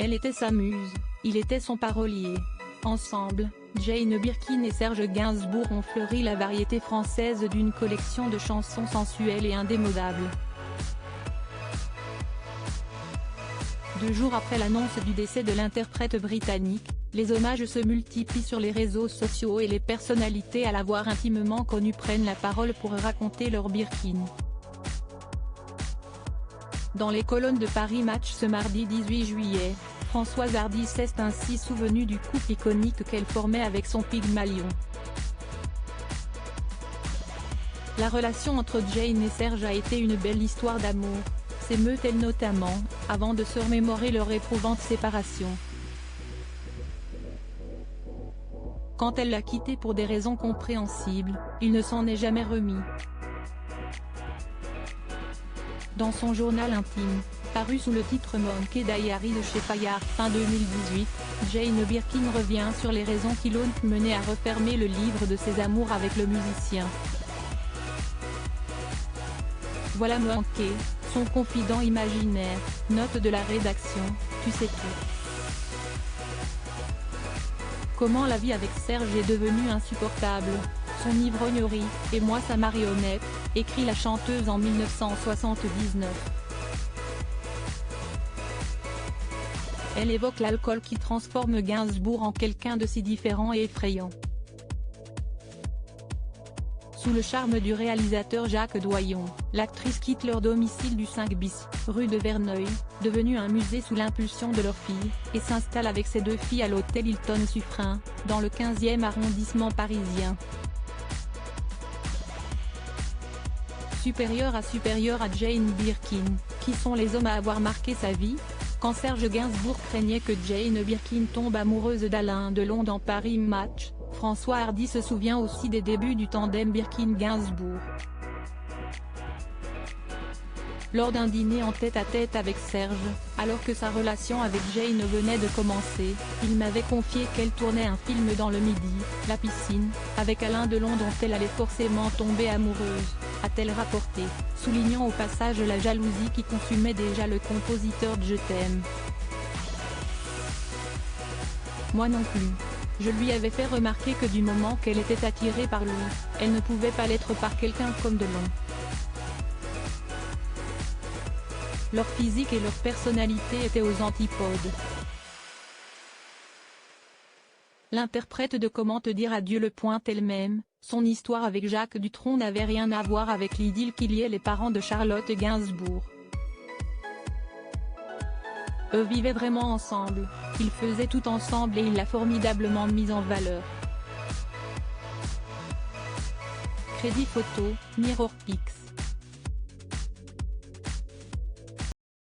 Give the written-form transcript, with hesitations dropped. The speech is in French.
Elle était sa muse, il était son parolier. Ensemble, Jane Birkin et Serge Gainsbourg ont fleuri la variété française d'une collection de chansons sensuelles et indémodables. 2 jours après l'annonce du décès de l'interprète britannique, les hommages se multiplient sur les réseaux sociaux et les personnalités à l'avoir intimement connue prennent la parole pour raconter leur Birkin. Dans les colonnes de Paris Match ce mardi 18 juillet, Françoise Hardy s'est ainsi souvenue du couple iconique qu'elle formait avec son Pygmalion. La relation entre Jane et Serge a été une belle histoire d'amour, s'émeut-elle notamment, avant de se remémorer leur éprouvante séparation. Quand elle l'a quitté pour des raisons compréhensibles, il ne s'en est jamais remis. Dans son journal intime, paru sous le titre Monkey Diary de chez Fayard fin 2018, Jane Birkin revient sur les raisons qui l'ont menée à refermer le livre de ses amours avec le musicien. Voilà Monkey, son confident imaginaire, note de la rédaction, tu sais tout. Comment la vie avec Serge est devenue insupportable, son ivrognerie, et moi sa marionnette, écrit la chanteuse en 1979. Elle évoque l'alcool qui transforme Gainsbourg en quelqu'un de si différent et effrayant. Sous le charme du réalisateur Jacques Doyon, l'actrice quitte leur domicile du 5 bis, rue de Verneuil, devenu un musée sous l'impulsion de leur fille, et s'installe avec ses 2 filles à l'hôtel Hilton Suffren, dans le 15e arrondissement parisien. Supérieur à Jane Birkin, qui sont les hommes à avoir marqué sa vie? Quand Serge Gainsbourg craignait que Jane Birkin tombe amoureuse d'Alain Delon dans Paris Match, François Hardy se souvient aussi des débuts du tandem Birkin-Gainsbourg. Lors d'un dîner en tête-à-tête avec Serge, alors que sa relation avec Jane venait de commencer, il m'avait confié qu'elle tournait un film dans le Midi, La Piscine, avec Alain Delon dont elle allait forcément tomber amoureuse, a-t-elle rapporté, soulignant au passage la jalousie qui consumait déjà le compositeur de Je t'aime. Moi non plus. Je lui avais fait remarquer que du moment qu'elle était attirée par lui, elle ne pouvait pas l'être par quelqu'un comme Delon. Leur physique et leur personnalité étaient aux antipodes. L'interprète de Comment te dire adieu le pointe elle-même, son histoire avec Jacques Dutronc n'avait rien à voir avec l'idylle qui liait les parents de Charlotte Gainsbourg. Eux vivaient vraiment ensemble, ils faisaient tout ensemble et il l'a formidablement mise en valeur. Crédit photo, Mirror Pics.